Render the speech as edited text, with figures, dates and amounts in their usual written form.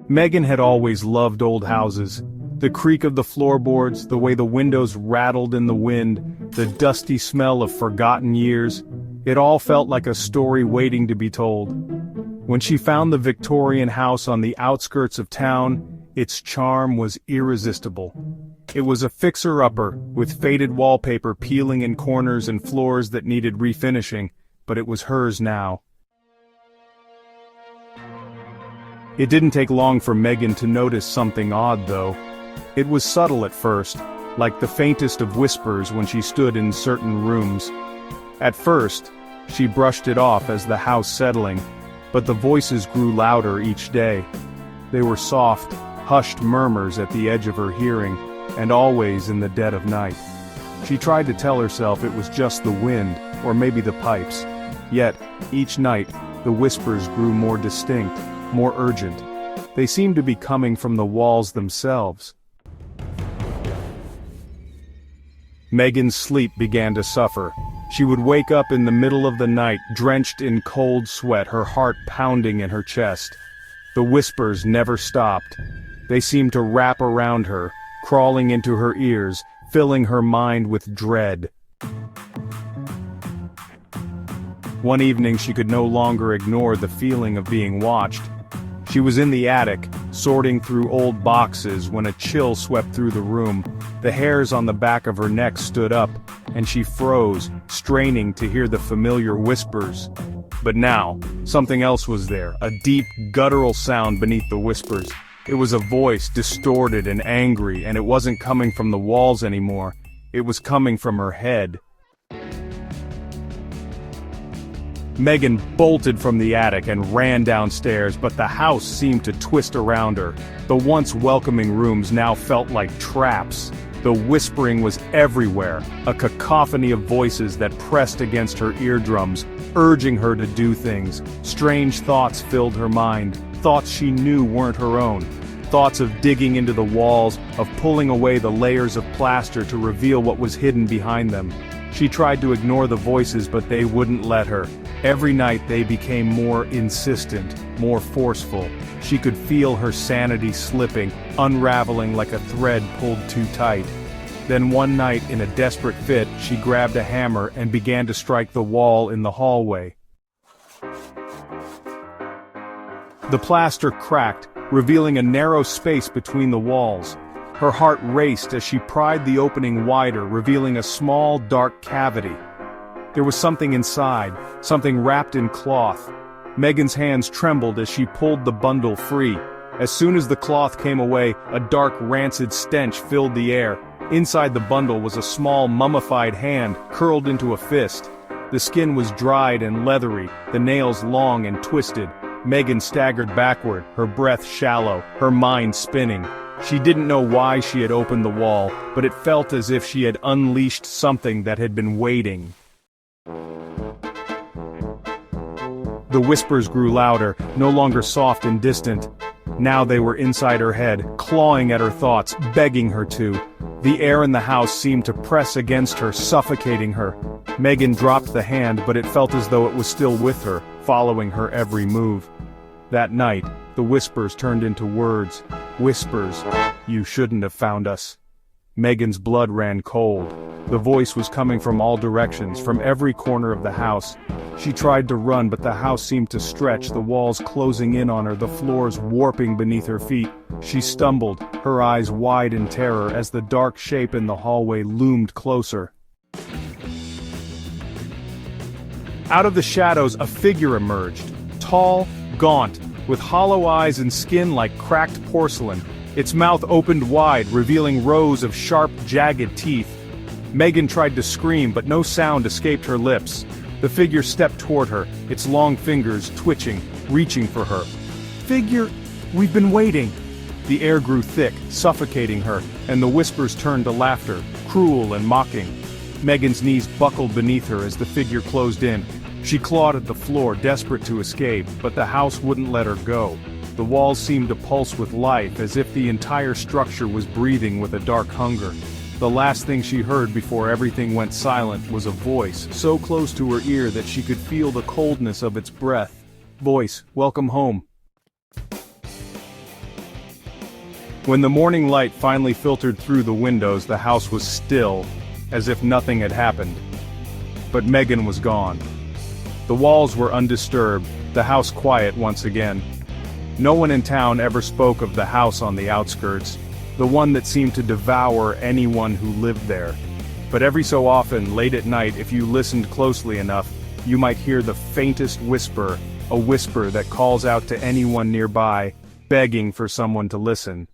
Megan had always loved old houses. The creak of the floorboards, the way the windows rattled in the wind, the dusty smell of forgotten years, it all felt like a story waiting to be told. When she found the Victorian house on the outskirts of town, its charm was irresistible. It was a fixer-upper, with faded wallpaper peeling in corners and floors that needed refinishing, but it was hers now. It didn't take long for Megan to notice something odd, though. It was subtle at first, like the faintest of whispers when she stood in certain rooms. At first, she brushed it off as the house settling, but the voices grew louder each day. They were soft, hushed murmurs at the edge of her hearing, and always in the dead of night. She tried to tell herself it was just the wind, or maybe the pipes. Yet, each night, the whispers grew more distinct, more urgent. They seemed to be coming from the walls themselves. Megan's sleep began to suffer. She would wake up in the middle of the night, drenched in cold sweat, her heart pounding in her chest. The whispers never stopped. They seemed to wrap around her, crawling into her ears, filling her mind with dread. One evening she could no longer ignore the feeling of being watched. She was in the attic, sorting through old boxes when a chill swept through the room. The hairs on the back of her neck stood up, and she froze, straining to hear the familiar whispers. But now, something else was there, a deep, guttural sound beneath the whispers. It was a voice, distorted and angry, and it wasn't coming from the walls anymore. It was coming from her head. Megan bolted from the attic and ran downstairs, but the house seemed to twist around her. The once welcoming rooms now felt like traps. The whispering was everywhere, a cacophony of voices that pressed against her eardrums, urging her to do things. Strange thoughts filled her mind, thoughts she knew weren't her own. Thoughts of digging into the walls, of pulling away the layers of plaster to reveal what was hidden behind them. She tried to ignore the voices, but they wouldn't let her. Every night they became more insistent, more forceful. She could feel her sanity slipping, unraveling like a thread pulled too tight. Then one night, in a desperate fit, she grabbed a hammer and began to strike the wall in the hallway. The plaster cracked, revealing a narrow space between the walls. Her heart raced as she pried the opening wider, revealing a small, dark cavity. There was something inside, something wrapped in cloth. Megan's hands trembled as she pulled the bundle free. As soon as the cloth came away, a dark, rancid stench filled the air. Inside the bundle was a small, mummified hand, curled into a fist. The skin was dried and leathery, the nails long and twisted. Megan staggered backward, her breath shallow, her mind spinning. She didn't know why she had opened the wall, but it felt as if she had unleashed something that had been waiting. The whispers grew louder, no longer soft and distant. Now they were inside her head, clawing at her thoughts, begging her to. The air in the house seemed to press against her, suffocating her. Megan dropped the hand, but it felt as though it was still with her, following her every move. That night, the whispers turned into words. Whispers. You shouldn't have found us. Megan's blood ran cold. The voice was coming from all directions, from every corner of the house. She tried to run, but the house seemed to stretch, the walls closing in on her, the floors warping beneath her feet. She stumbled, her eyes wide in terror as the dark shape in the hallway loomed closer. Out of the shadows, a figure emerged. Tall, gaunt, with hollow eyes and skin like cracked porcelain. Its mouth opened wide, revealing rows of sharp, jagged teeth. Megan tried to scream, but no sound escaped her lips. The figure stepped toward her, its long fingers twitching, reaching for her. Figure, we've been waiting. The air grew thick, suffocating her, and the whispers turned to laughter, cruel and mocking. Megan's knees buckled beneath her as the figure closed in. She clawed at the floor, desperate to escape, but the house wouldn't let her go. The walls seemed to pulse with life, as if the entire structure was breathing with a dark hunger. The last thing she heard before everything went silent was a voice, so close to her ear that she could feel the coldness of its breath. voice, welcome home." When the morning light finally filtered through the windows, the house was still, as if nothing had happened. But Megan was gone. The walls were undisturbed, the house quiet once again. No one in town ever spoke of the house on the outskirts, the one that seemed to devour anyone who lived there. But every so often, late at night, if you listened closely enough, you might hear the faintest whisper, a whisper that calls out to anyone nearby, begging for someone to listen.